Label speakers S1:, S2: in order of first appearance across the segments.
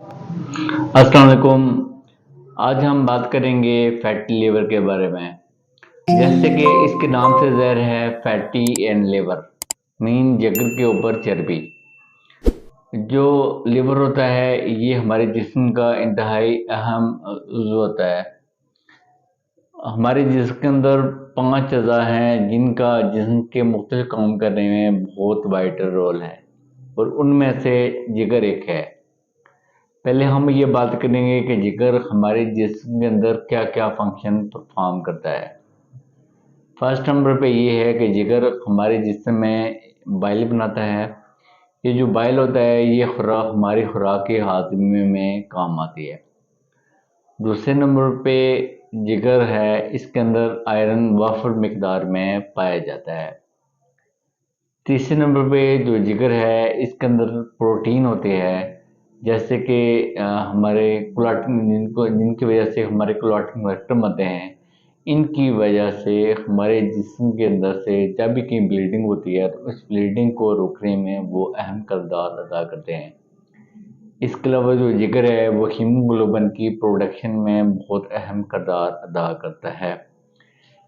S1: अस्सलाम वालेकुम। आज हम बात करेंगे फैटी लिवर के बारे में। जैसे कि इसके नाम से ज़ाहिर है फैटी एंड लिवर मीन जिगर के ऊपर चर्बी। जो लिवर होता है ये हमारे जिस्म का इंतहाई अहम उज़्व होता है। हमारे जिस्म के अंदर 5 अज़ा हैं जिनका जिस्म के मुख्तलिफ काम करने में बहुत वाइटल रोल है और उनमें से जिगर एक है। पहले हम ये बात करेंगे कि जिगर हमारे जिस्म के अंदर क्या क्या फंक्शन परफॉर्म करता है। फर्स्ट नंबर पे ये है कि जिगर हमारे जिस्म में बाइल बनाता है। ये जो बाइल होता है ये खुराक हमारी खुराक के हाजमे में काम आती है। दूसरे नंबर पे जिगर है, इसके अंदर आयरन वाफर मिकदार में पाया जाता है। तीसरे नंबर पे जो जिगर है इसके अंदर प्रोटीन होते हैं, जैसे कि हमारे क्लॉटिंग जिनकी वजह से हमारे क्लॉटिंग फैक्टर बनते हैं। इनकी वजह से हमारे जिस्म के अंदर से जब भी कहीं ब्लीडिंग होती है तो उस ब्लीडिंग को रोकने में वो अहम किरदार अदा करते हैं। इसके अलावा जो जिगर है वो हीमोग्लोबिन की प्रोडक्शन में बहुत अहम किरदार अदा करता है।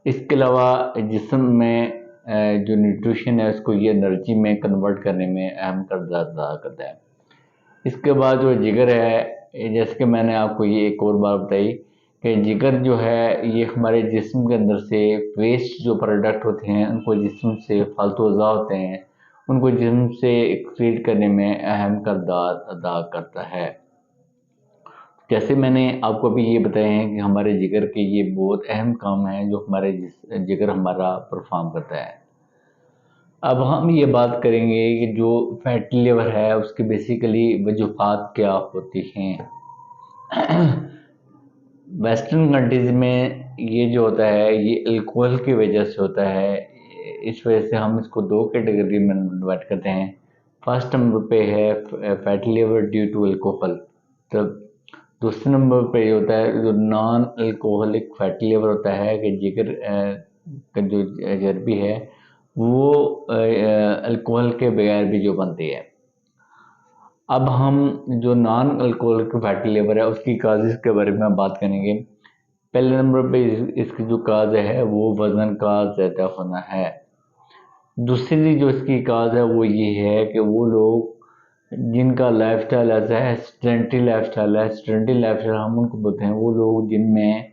S1: इसके अलावा जिस्म में जो न्यूट्रिशन है उसको ये एनर्जी में कन्वर्ट करने में अहम किरदार अदा करता है। इसके बाद जो जिगर है, जैसे कि मैंने आपको ये एक और बात बताई कि जिगर जो है ये हमारे जिस्म के अंदर से वेस्ट जो प्रोडक्ट होते हैं उनको जिस्म से फालतू अज़ा होते हैं उनको जिस्म से एक्सक्रीट करने में अहम किरदार अदा करता है। जैसे मैंने आपको अभी ये बताए हैं कि हमारे जिगर के ये बहुत अहम काम हैं जो हमारे जिगर हमारा परफॉर्म करता है। अब हम ये बात करेंगे कि जो फैटी लिवर है उसकी बेसिकली वजूहात क्या होती हैं। वेस्टर्न कंट्रीज़ में ये जो होता है ये अल्कोहल की वजह से होता है। इस वजह से हम इसको 2 कैटेगरी में डिवाइड करते हैं। फर्स्ट नंबर पे है fatty liver due to alcohol. तो दूसरे नंबर पे ये होता है जो नॉन अल्कोहलिक फैटी लिवर होता है कि जिगर का जो चर्बी है वो अल्कोहल के बगैर भी जो बनती है। अब हम जो नॉन अल्कोहलिक फैटी लिवर है उसकी काजेज़ के बारे में बात करेंगे। पहले नंबर पे इसकी जो काज है वो वज़न का ज़्यादा होना है। दूसरी जो इसकी काज है वो ये है कि वो लोग जिनका लाइफस्टाइल ऐसा है, सेडेंटरी लाइफस्टाइल है। सेडेंटरी लाइफस्टाइल हम उनको बोलते हैं वो लोग जिनमें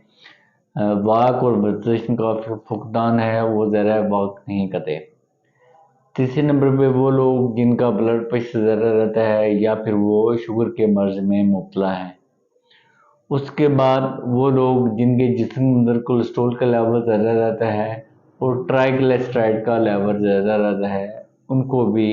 S1: वॉक और वर्जिश का फुकदान है, वो ज़रा वॉक नहीं करते। तीसरे नंबर पे वो लोग जिनका ब्लड प्रेशर ज़्यादा रहता है या फिर वो शुगर के मर्ज़ में मुब्तला हैं। उसके बाद वो लोग जिनके जिस्म के अंदर कोलेस्ट्रॉल का लेवल ज़्यादा रहता है और ट्राइग्लिसराइड का लेवल ज़्यादा रहता है, उनको भी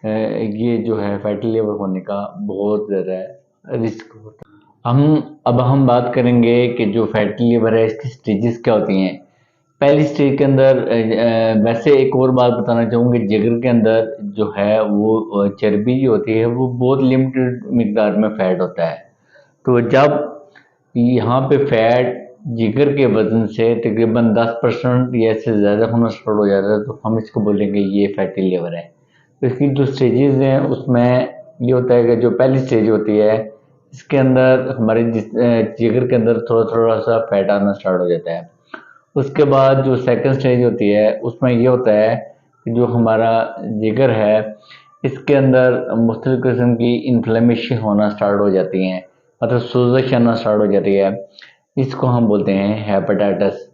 S1: ये जो है फैटी लिवर होने का बहुत ज़्यादा रिस्क होता है। हम बात करेंगे कि जो फैटी लिवर है इसकी स्टेजेस क्या होती हैं। पहली स्टेज के अंदर वैसे एक और बात बताना चाहूँगी, जिगर के अंदर जो है वो चर्बी जो होती है वो बहुत लिमिटेड मिकदार में फैट होता है। तो जब यहाँ पे फैट जिगर के वजन से तकरीबन 10% या इससे ज़्यादा होना स्टार्ट हो जाता है तो हम इसको बोलेंगे ये फैटी लिवर है। तो इसकी जो स्टेजेस हैं उसमें ये होता है कि जो पहली स्टेज होती है इसके अंदर हमारे जिगर के अंदर थोड़ा थोड़ा सा फैट आना स्टार्ट हो जाता है। उसके बाद जो सेकंड स्टेज होती है उसमें ये होता है कि जो हमारा जिगर है इसके अंदर मुख्तलिफ़ किस्म की इन्फ्लेमेशन होना स्टार्ट हो जाती हैं, मतलब सोजश आना स्टार्ट हो जाती है। इसको हम बोलते हैं हेपेटाइटिस।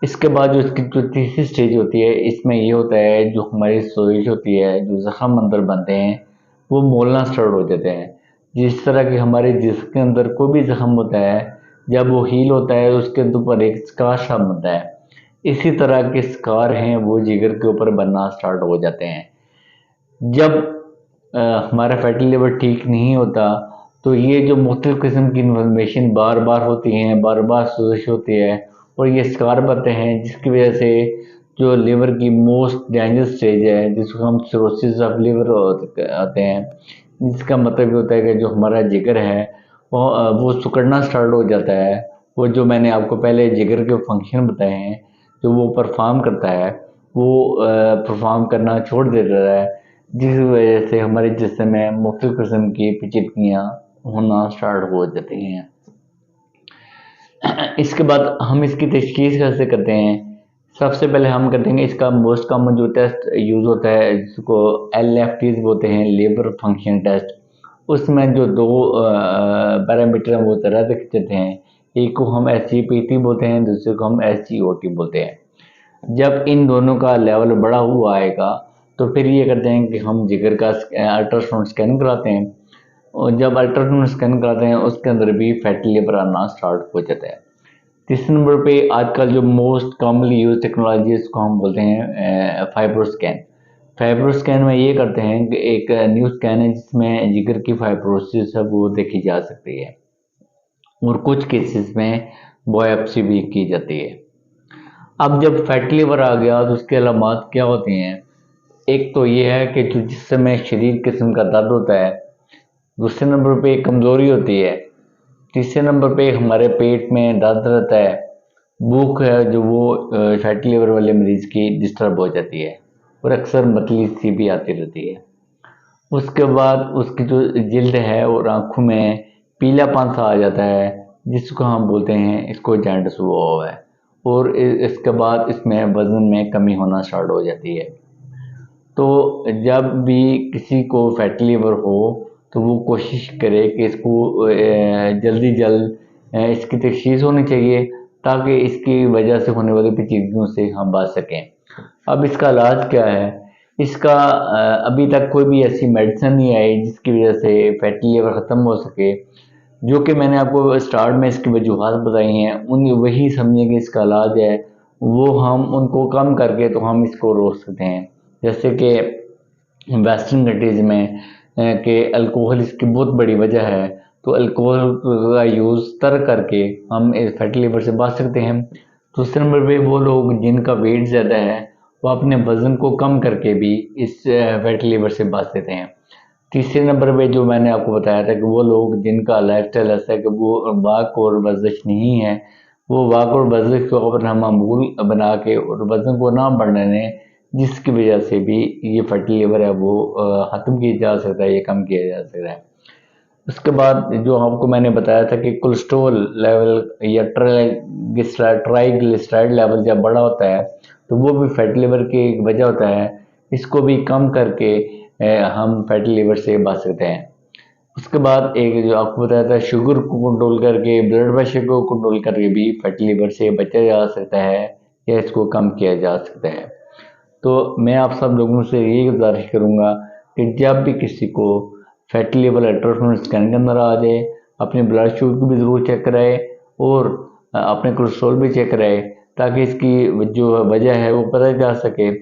S1: इसके बाद जो इसकी जो तीसरी स्टेज होती है इसमें ये होता है जो हमारी सोजिश होती है, जो ज़ख्म अंदर बनते हैं वो मोलना स्टार्ट हो जाते हैं। जिस तरह के हमारे जिस्म के अंदर कोई भी ज़ख्म होता है जब वो हील होता है उसके ऊपर एक स्कार सा बनता है। इसी तरह के स्कार हैं वो जिगर के ऊपर बनना स्टार्ट हो जाते हैं। जब हमारा फैटी लिवर ठीक नहीं होता तो ये जो मुख्तलिफ़ किस्म की इन्फ्लेमेशन बार बार होती हैं, बार बार सोजिश होती है और ये स्कार बनते हैं जिसकी वजह से जो लिवर की मोस्ट डेंजरस स्टेज है जिसको हम सिरोसिस ऑफ लिवर आते हैं, जिसका मतलब ये होता है कि जो हमारा जिगर है वो सिकुड़ना स्टार्ट हो जाता है। वो जो मैंने आपको पहले जिगर के फंक्शन बताए हैं जो वो परफॉर्म करता है वो परफॉर्म करना छोड़ देता है, जिस वजह से हमारे जिस्म में मुख्तलिफ़ किस्म की पेचीदगियाँ होना स्टार्ट हो जाते हैं। इसके बाद हम इसकी तशख़ीस कैसे करते हैं? सबसे पहले हम करते हैं इसका मोस्ट कॉमन जो टेस्ट यूज़ होता है जिसको LFTs बोलते हैं, लेबर फंक्शन टेस्ट। उसमें जो दो पैरामीटर हैं वो तरह से खींचते हैं। एक को हम SGPT बोलते हैं, दूसरे को हम SGOT बोलते हैं। जब इन दोनों का लेवल बढ़ा हुआ आएगा तो फिर ये करते हैं कि हम जिगर का अल्ट्रासाउंड स्कैन कराते हैं, और जब अल्ट्रासाउंड स्कैन कराते हैं उसके अंदर भी फैटी लिवर आना स्टार्ट हो जाता है। तीसरे नंबर पे आजकल जो मोस्ट कॉमनली यूज टेक्नोलॉजी है इसको हम बोलते हैं फाइब्रोस्कैन। फाइब्रोस्कैन में ये करते हैं कि एक न्यू स्कैन है जिसमें जिगर की फाइब्रोसिस है वो देखी जा सकती है, और कुछ केसेस में बायोप्सी भी की जाती है। अब जब फैटी लिवर आ गया तो उसके अलामात क्या होते हैं? एक तो ये है कि जो जिस समय शरीर किस्म का दर्द होता है, दूसरे नंबर पे कमज़ोरी होती है, तीसरे नंबर पे हमारे पेट में दर्द रहता है, भूख है जो वो फैटी लिवर वाले मरीज की डिस्टर्ब हो जाती है, और अक्सर मतली सी भी आती रहती है। उसके बाद उसकी जो जिल्द है और आँखों में पीलापन सा आ जाता है जिसको हम बोलते हैं इसको जॉन्डिस हुआ हुआ है, और इसके बाद इसमें वज़न में कमी होना स्टार्ट हो जाती है। तो जब भी किसी को फैटी लिवर हो तो वो कोशिश करे कि इसको जल्दी जल्द इसकी तशख़ीस होनी चाहिए ताकि इसकी वजह से होने वाली पेचीदगियों से हम बच सकें। अब इसका इलाज क्या है? इसका अभी तक कोई भी ऐसी मेडिसिन नहीं आई जिसकी वजह से फैटी लिवर ख़त्म हो सके। जो कि मैंने आपको स्टार्ट में इसकी वजूहात बताई हैं उन वही समझें कि इसका इलाज है, वो हम उनको कम करके तो हम इसको रोक सकते हैं। जैसे कि वेस्टर्न कंट्रीज़ में कि अल्कोहल इसकी बहुत बड़ी वजह है, तो अल्कोहल का यूज़ तर्क करके हम इस फैटी लिवर से बच सकते हैं। दूसरे नंबर पे वो लोग जिनका वेट ज़्यादा है वो अपने वज़न को कम करके भी इस फैटी लिवर से बच सकते हैं। तीसरे नंबर पे जो मैंने आपको बताया था कि वो लोग जिनका लाइफस्टाइल ऐसा है कि वो वाक और वर्जिश नहीं है, वो वाक और वर्जिश को अपना मामूल बना के और वज़न को ना बढ़ने दें, जिसकी वजह से भी ये फैटी लिवर है वो ख़त्म किया जा सकता है या कम किया जा सकता है। उसके बाद जो आपको मैंने बताया था कि कोलेस्ट्रॉल लेवल या ट्राइग्लिसराइड लेवल जब बड़ा होता है तो वो भी फैटी लिवर की एक वजह होता है। इसको भी कम करके हम फैटी लिवर से बच सकते हैं। उसके बाद एक जो आपको बताया था शुगर को कंट्रोल करके, ब्लड प्रेशर को कंट्रोल करके भी फैटी लिवर से बचा जा सकता है या इसको कम किया जा सकता है। तो मैं आप सब लोगों से यही गुजारिश करूँगा कि जब भी किसी को फैटी लिवर अल्ट्रासाउंड स्कैन के अंदर आ जाए, अपने ब्लड शुगर को भी ज़रूर चेक कराए और अपने कोलेस्ट्रॉल भी चेक कराए, ताकि इसकी जो वजह है वो पता जा सके,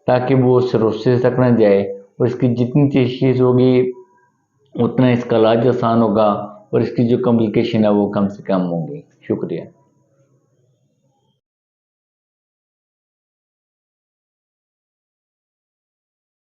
S1: ताकि वो सिरोसिस तक न जाए, और इसकी जितनी तशख़ीस होगी उतना इसका इलाज आसान होगा और इसकी जो कॉम्प्लिकेशन है वो कम से कम होंगी। शुक्रिया।